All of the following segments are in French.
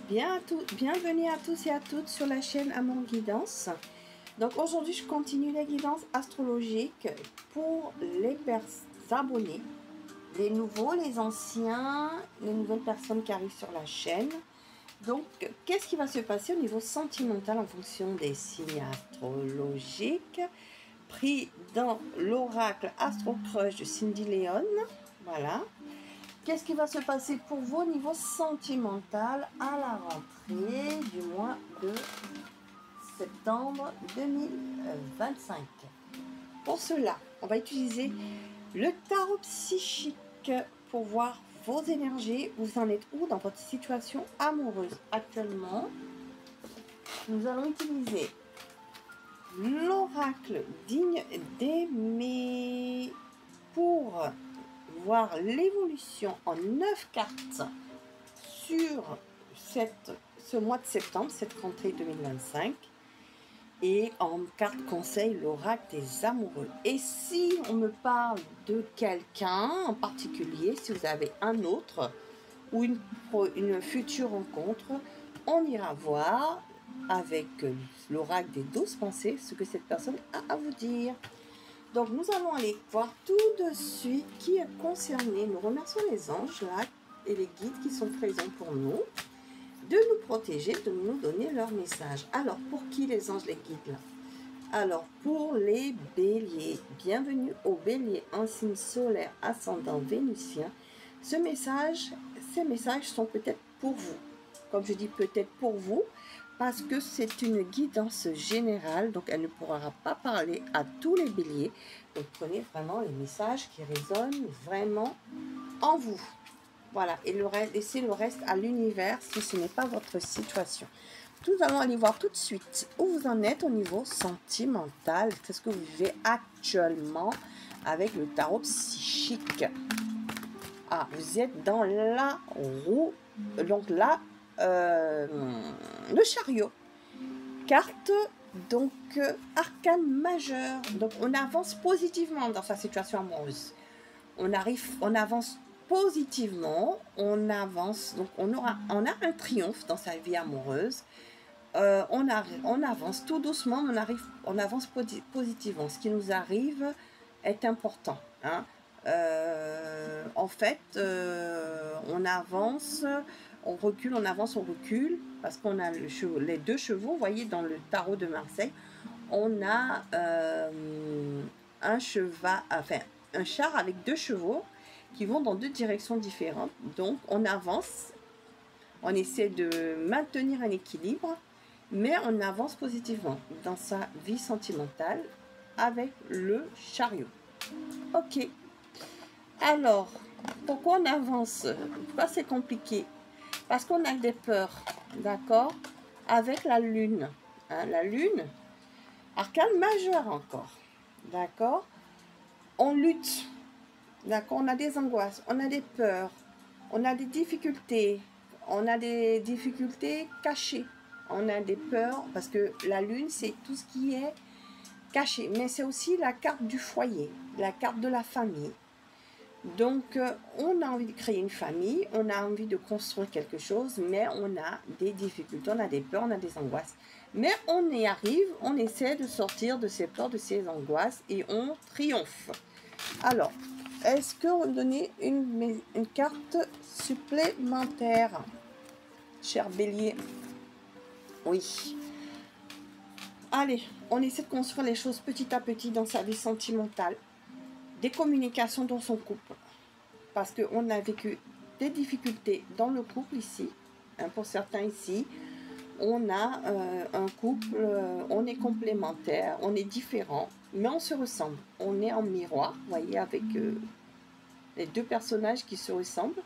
Bienvenue à tous et à toutes sur la chaîne Amour Guidance. Donc aujourd'hui je continue les guidances astrologiques pour les abonnés, les nouveaux, les anciens, les nouvelles personnes qui arrivent sur la chaîne. Donc qu'est-ce qui va se passer au niveau sentimental en fonction des signes astrologiques pris dans l'oracle Astro Crush de Cindy Léon. Voilà. Qu'est-ce qui va se passer pour vous au niveau sentimental à la rentrée du mois de septembre 2025? Pour cela, on va utiliser le tarot psychique pour voir vos énergies. Vous en êtes où dans votre situation amoureuse actuellement? Nous allons utiliser l'oracle digne d'aimer pour voir l'évolution en 9 cartes sur ce mois de septembre, cette rentrée 2025, et en carte conseil l'oracle des amoureux. Et si on me parle de quelqu'un en particulier, si vous avez un autre ou une future rencontre, on ira voir avec l'oracle des 12 pensées ce que cette personne a à vous dire. Donc nous allons aller voir tout de suite qui est concerné. Nous remercions les anges là et les guides qui sont présents pour nous, de nous protéger, de nous donner leur message. Alors pour qui les anges, les guides là? Alors pour les béliers, bienvenue aux béliers en signe solaire ascendant vénusien. Ces messages sont peut-être pour vous. Comme je dis peut-être pour vous, parce que c'est une guidance générale, donc elle ne pourra pas parler à tous les béliers. Donc prenez vraiment les messages qui résonnent vraiment en vous. Voilà, et laissez le reste à l'univers si ce n'est pas votre situation. Nous allons aller voir tout de suite où vous en êtes au niveau sentimental. Qu'est-ce que vous vivez actuellement avec le tarot psychique? Ah, vous êtes dans la roue, donc là, le chariot, carte donc arcane majeur. Donc on avance positivement dans sa situation amoureuse, on avance positivement, on avance, donc on a un triomphe dans sa vie amoureuse. On avance tout doucement, on avance positivement. Ce qui nous arrive est important, hein. En fait, on avance, on recule, on avance, on recule, parce qu'on a les deux chevaux. Vous voyez, dans le tarot de Marseille, on a un char avec deux chevaux qui vont dans deux directions différentes. Donc, on avance, on essaie de maintenir un équilibre, mais on avance positivement dans sa vie sentimentale avec le chariot. Ok. Alors, pourquoi on avance? Pourquoi c'est compliqué? Parce qu'on a des peurs, d'accord? Avec la lune, hein, la lune, arcane majeur encore, d'accord? On lutte, d'accord? On a des angoisses, on a des peurs, on a des difficultés cachées, on a des peurs, parce que la lune, c'est tout ce qui est caché, mais c'est aussi la carte du foyer, la carte de la famille. Donc, on a envie de créer une famille, on a envie de construire quelque chose, mais on a des difficultés, on a des peurs, on a des angoisses. Mais on y arrive, on essaie de sortir de ces peurs, de ces angoisses, et on triomphe. Alors, est-ce qu'on va donner une carte supplémentaire, cher bélier? Oui. Allez, on essaie de construire les choses petit à petit dans sa vie sentimentale. Des communications dans son couple, parce qu'on a vécu des difficultés dans le couple ici, hein, pour certains ici, on a un couple, on est complémentaires, on est différents, mais on se ressemble, on est en miroir, vous voyez, avec les deux personnages qui se ressemblent,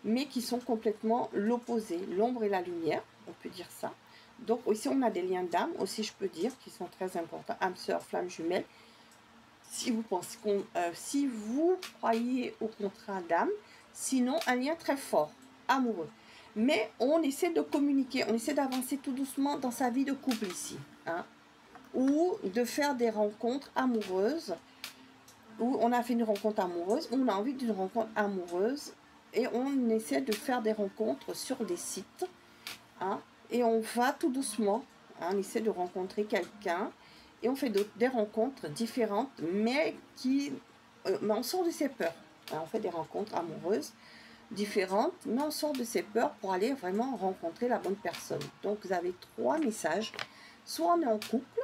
mais qui sont complètement l'opposé, l'ombre et la lumière, on peut dire ça. Donc ici on a des liens d'âme aussi, je peux dire, qui sont très importants, âme sœur, flamme jumelle. Si vous pensez si vous croyez au contrat d'âme, sinon un lien très fort, amoureux. Mais on essaie de communiquer, on essaie d'avancer tout doucement dans sa vie de couple ici, hein, ou de faire des rencontres amoureuses, où on a fait une rencontre amoureuse, où on a envie d'une rencontre amoureuse, et on essaie de faire des rencontres sur des sites hein, et on va tout doucement, hein, on essaie de rencontrer quelqu'un et on fait des rencontres différentes, mais mais on sort de ses peurs. Hein, on fait des rencontres amoureuses différentes, mais on sort de ses peurs pour aller vraiment rencontrer la bonne personne. Donc vous avez 3 messages. Soit on est en couple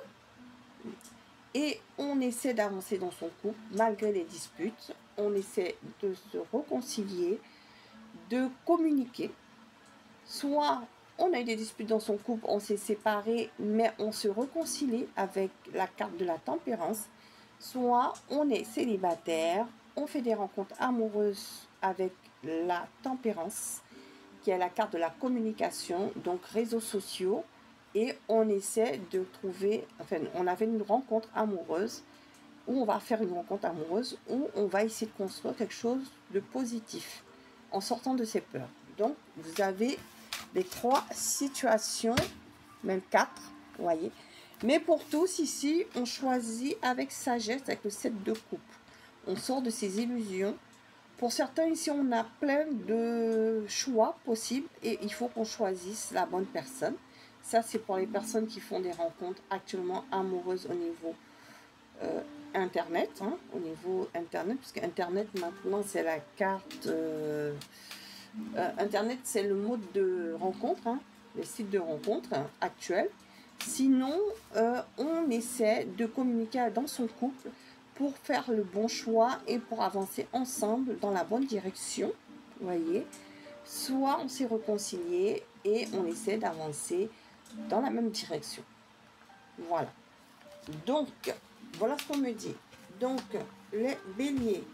et on essaie d'avancer dans son couple malgré les disputes, on essaie de se réconcilier, de communiquer. Soit on a eu des disputes dans son couple, on s'est séparés, mais on se réconcilie avec la carte de la tempérance. Soit on est célibataire, on fait des rencontres amoureuses avec la tempérance, qui est la carte de la communication, donc réseaux sociaux, et on essaie de trouver, enfin, on avait une rencontre amoureuse, où on va faire une rencontre amoureuse, où on va essayer de construire quelque chose de positif, en sortant de ses peurs. Donc, vous avez les 3 situations, même 4, vous voyez. Mais pour tous, ici, on choisit avec sagesse, avec le 7 de coupe. On sort de ses illusions. Pour certains, ici, on a plein de choix possibles et il faut qu'on choisisse la bonne personne. Ça, c'est pour les personnes qui font des rencontres actuellement amoureuses au niveau Internet, hein, au niveau Internet, puisque Internet, maintenant, c'est la carte... Internet, c'est le mode de rencontre, hein, les sites de rencontre actuels. Sinon, on essaie de communiquer dans son couple pour faire le bon choix et pour avancer ensemble dans la bonne direction, vous voyez. Soit on s'est réconcilié et on essaie d'avancer dans la même direction. Voilà. Donc, voilà ce qu'on me dit. Donc, les béliers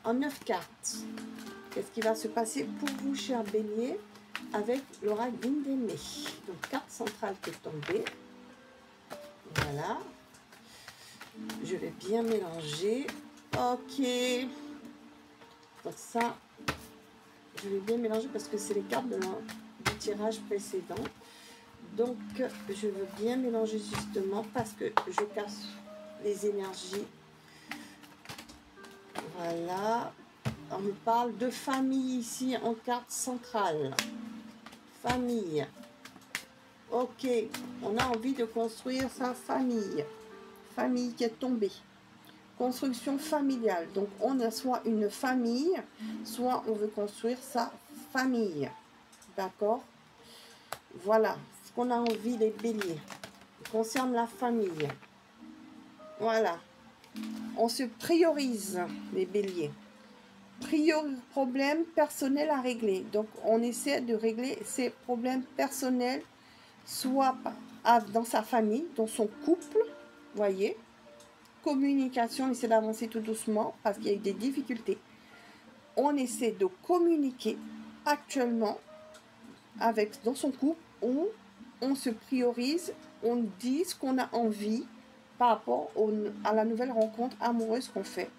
en 9 cartes. Qu'est-ce qui va se passer pour vous, chers béliers, avec l'oracle d'Indémé? Donc, carte centrale qui est tombée. Voilà. Je vais bien mélanger. Ok. Donc ça, je vais bien mélanger parce que c'est les cartes du tirage précédent. Donc, je veux bien mélanger justement parce que je casse les énergies. Voilà. On me parle de famille ici en carte centrale. Famille. Ok. On a envie de construire sa famille. Famille qui est tombée. Construction familiale. Donc, on a soit une famille, soit on veut construire sa famille. D'accord? Voilà. Ce qu'on a envie, les béliers. Concerne la famille. Voilà. On se priorise, les béliers. Problèmes personnels à régler. Donc, on essaie de régler ces problèmes personnels, soit dans sa famille, dans son couple, voyez. Communication, on essaie d'avancer tout doucement parce qu'il y a eu des difficultés. On essaie de communiquer actuellement dans son couple où on se priorise, on dit ce qu'on a envie par rapport à la nouvelle rencontre amoureuse qu'on fait.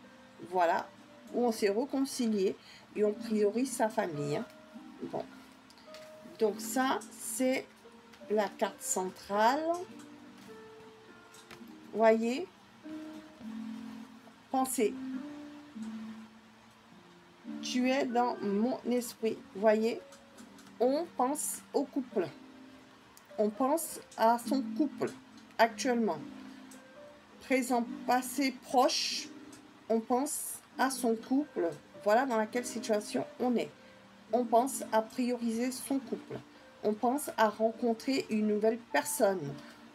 Voilà, où on s'est réconcilié et on priorise sa famille. Hein. Bon. Donc ça, c'est la carte centrale. Voyez, pensez. Tu es dans mon esprit. Voyez, on pense au couple. On pense à son couple actuellement. Présent, passé, proche. On pense à son couple. Voilà dans laquelle situation on est. On pense à prioriser son couple. On pense à rencontrer une nouvelle personne.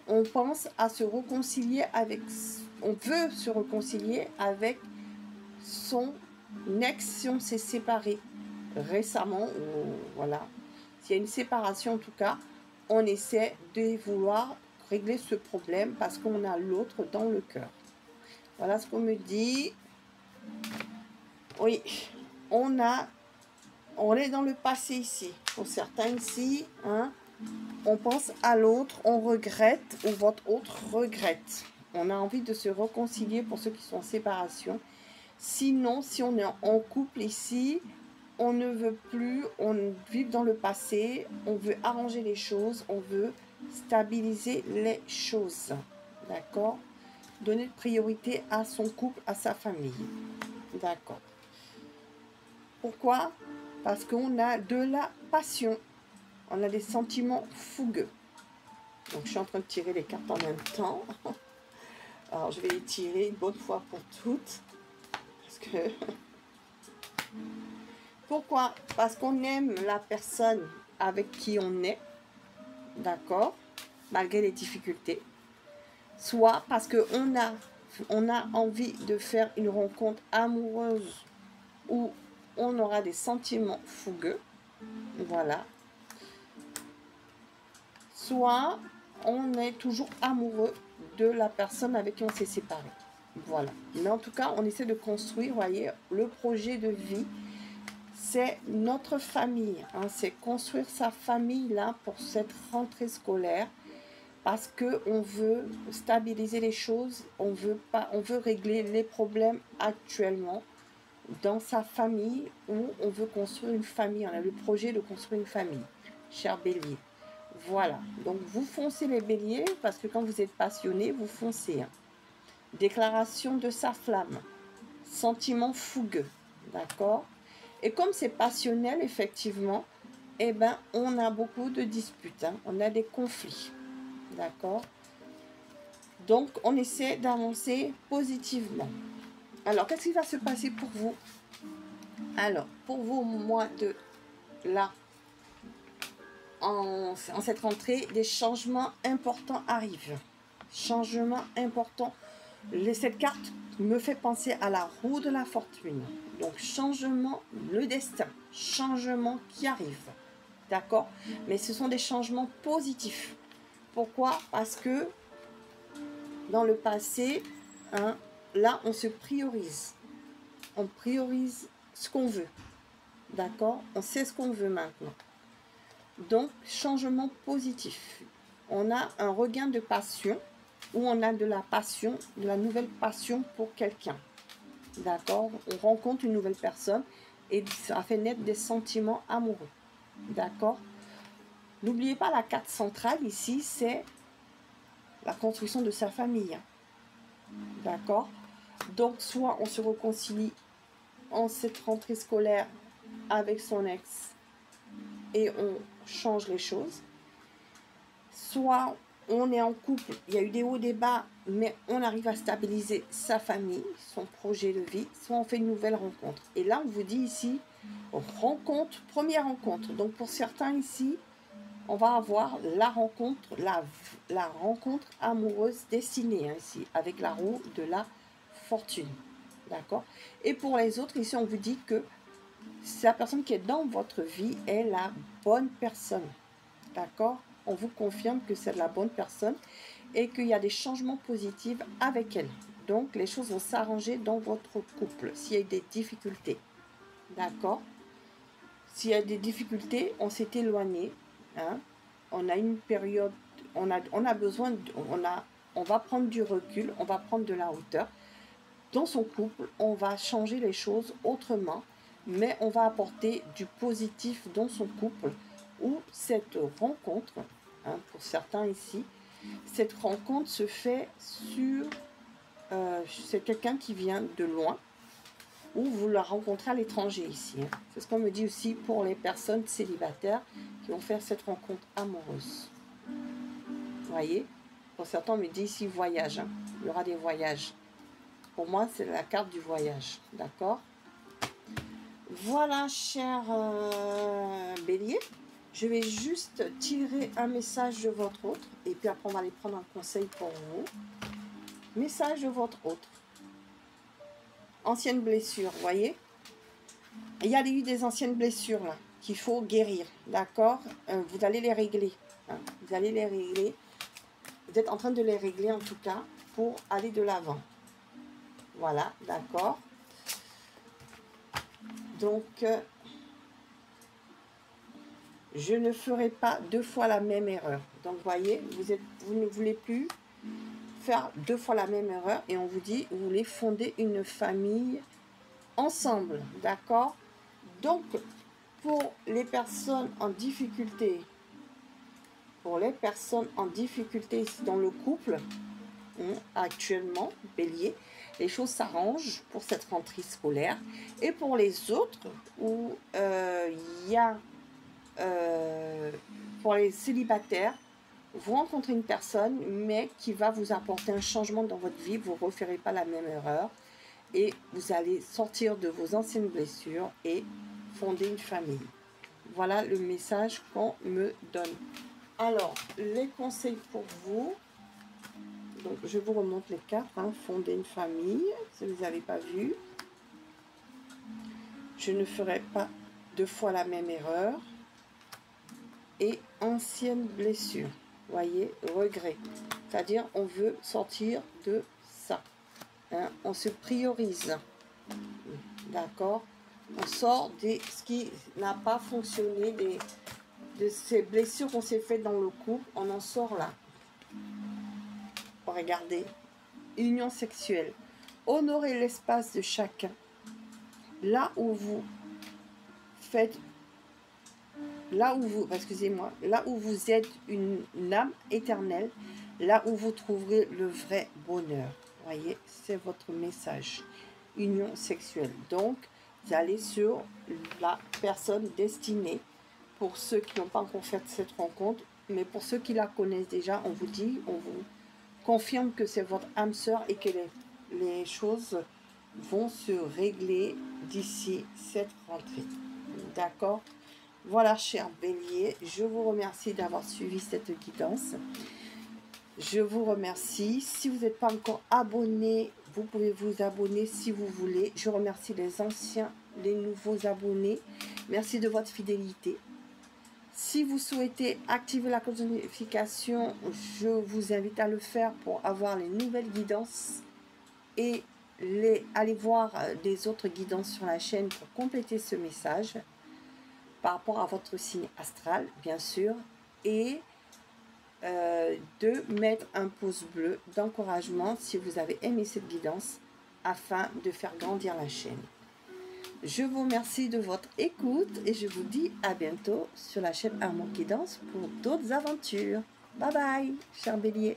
On pense à se réconcilier avec... On veut se réconcilier avec son ex si on s'est séparé récemment. Voilà. S'il y a une séparation en tout cas, on essaie de vouloir régler ce problème parce qu'on a l'autre dans le cœur. Voilà ce qu'on me dit. Oui, on est dans le passé ici. Pour certains ici, hein, on pense à l'autre, on regrette ou votre autre regrette. On a envie de se réconcilier pour ceux qui sont en séparation. Sinon, si on est en couple ici, on ne veut plus, on vit dans le passé, on veut arranger les choses, on veut stabiliser les choses. D'accord? Donner priorité à son couple, à sa famille. D'accord. Pourquoi? Parce qu'on a de la passion. On a des sentiments fougueux. Donc, je suis en train de tirer les cartes en même temps. Alors, je vais les tirer une bonne fois pour toutes. Parce que... Pourquoi? Parce qu'on aime la personne avec qui on est. D'accord? Malgré les difficultés. Soit parce qu'on a envie de faire une rencontre amoureuse où on aura des sentiments fougueux. Voilà. Soit on est toujours amoureux de la personne avec qui on s'est séparé. Voilà. Mais en tout cas, on essaie de construire, voyez, le projet de vie. C'est notre famille. Hein, c'est construire sa famille là pour cette rentrée scolaire. Parce qu'on veut stabiliser les choses, on veut régler les problèmes actuellement dans sa famille où on veut construire une famille. On a le projet de construire une famille, cher bélier. Voilà, donc vous foncez les béliers parce que quand vous êtes passionné, vous foncez. Hein. Déclaration de sa flamme, sentiment fougueux, d'accord? Et comme c'est passionnel, effectivement, eh ben, on a beaucoup de disputes, hein. On a des conflits, d'accord? Donc, on essaie d'avancer positivement. Alors, qu'est-ce qui va se passer pour vous? Alors, pour vous, au mois de là, en cette rentrée, des changements importants arrivent. Changements importants. Cette carte me fait penser à la roue de la fortune. Donc, changement, le destin. Changement qui arrive. D'accord? Mais ce sont des changements positifs. Pourquoi? Parce que dans le passé, hein, là, on se priorise. On priorise ce qu'on veut. D'accord? On sait ce qu'on veut maintenant. Donc, changement positif. On a un regain de passion, ou on a de la passion, de la nouvelle passion pour quelqu'un. D'accord? On rencontre une nouvelle personne et ça fait naître des sentiments amoureux. D'accord? N'oubliez pas la carte centrale ici, c'est la construction de sa famille. D'accord? Donc, soit on se réconcilie en cette rentrée scolaire avec son ex et on change les choses. Soit on est en couple, il y a eu des hauts, des bas, mais on arrive à stabiliser sa famille, son projet de vie. Soit on fait une nouvelle rencontre. Et là, on vous dit ici, rencontre, première rencontre. Donc, pour certains ici, on va avoir la rencontre, la rencontre amoureuse destinée, hein, ici, avec la roue de la fortune. D'accord? Et pour les autres, ici, on vous dit que la personne qui est dans votre vie est la bonne personne. D'accord? On vous confirme que c'est la bonne personne et qu'il y a des changements positifs avec elle. Donc, les choses vont s'arranger dans votre couple s'il y a des difficultés. D'accord? S'il y a des difficultés, on s'est éloigné. Hein? On a une période, on a besoin, on va prendre du recul, on va prendre de la hauteur. Dans son couple, on va changer les choses autrement, mais on va apporter du positif dans son couple où cette rencontre, hein, pour certains ici, cette rencontre se fait sur... c'est quelqu'un qui vient de loin ou vous la rencontrez à l'étranger ici. Hein. C'est ce qu'on me dit aussi pour les personnes célibataires qui vont faire cette rencontre amoureuse. Vous voyez? Pour certains, on me dit ici voyage. Hein. Il y aura des voyages. Pour moi, c'est la carte du voyage. D'accord? Voilà, cher bélier. Je vais juste tirer un message de votre autre. Et puis après, on va aller prendre un conseil pour vous. Message de votre autre. Ancienne blessure, vous voyez? Il y a eu des anciennes blessures là qu'il faut guérir. D'accord? Vous allez les régler. Hein, vous allez les régler. Vous êtes en train de les régler en tout cas pour aller de l'avant. Voilà, d'accord. Donc, je ne ferai pas 2 fois la même erreur. Donc, vous voyez, vous ne voulez plus faire 2 fois la même erreur. Et on vous dit, vous voulez fonder une famille ensemble. D'accord? Donc, pour les personnes en difficulté, ici dans le couple, actuellement, bélier, les choses s'arrangent pour cette rentrée scolaire. Et pour les autres, où il y a pour les célibataires, vous rencontrez une personne, mais qui va vous apporter un changement dans votre vie. Vous ne referez pas la même erreur. Et vous allez sortir de vos anciennes blessures et fonder une famille. Voilà le message qu'on me donne. Alors, les conseils pour vous. Donc, je vous remonte les cartes. Fonder une famille, si vous n'avez pas vu. Je ne ferai pas 2 fois la même erreur. Et ancienne blessure. Voyez, regret. C'est-à-dire, on veut sortir de ça. On se priorise. D'accord? On sort de ce qui n'a pas fonctionné, de ces blessures qu'on s'est faites dans le couple. On en sort là. Regardez. Union sexuelle. Honorez l'espace de chacun. Là où vous faites... Là où vous... Excusez-moi. Là où vous êtes une âme éternelle. Là où vous trouverez le vrai bonheur. Voyez, c'est votre message. Union sexuelle. Donc, vous allez sur la personne destinée. Pour ceux qui n'ont pas encore fait cette rencontre, mais pour ceux qui la connaissent déjà, on vous dit, on vous confirme que c'est votre âme sœur et que les choses vont se régler d'ici cette rentrée. D'accord? Voilà, cher Bélier, je vous remercie d'avoir suivi cette guidance. Je vous remercie. Si vous n'êtes pas encore abonné, vous pouvez vous abonner si vous voulez. Je remercie les anciens, les nouveaux abonnés. Merci de votre fidélité. Si vous souhaitez activer la cloche de notification, je vous invite à le faire pour avoir les nouvelles guidances et aller voir les autres guidances sur la chaîne pour compléter ce message par rapport à votre signe astral, bien sûr, et de mettre un pouce bleu d'encouragement si vous avez aimé cette guidance afin de faire grandir la chaîne. Je vous remercie de votre écoute et je vous dis à bientôt sur la chaîne Amour Guidance pour d'autres aventures. Bye bye, cher Bélier.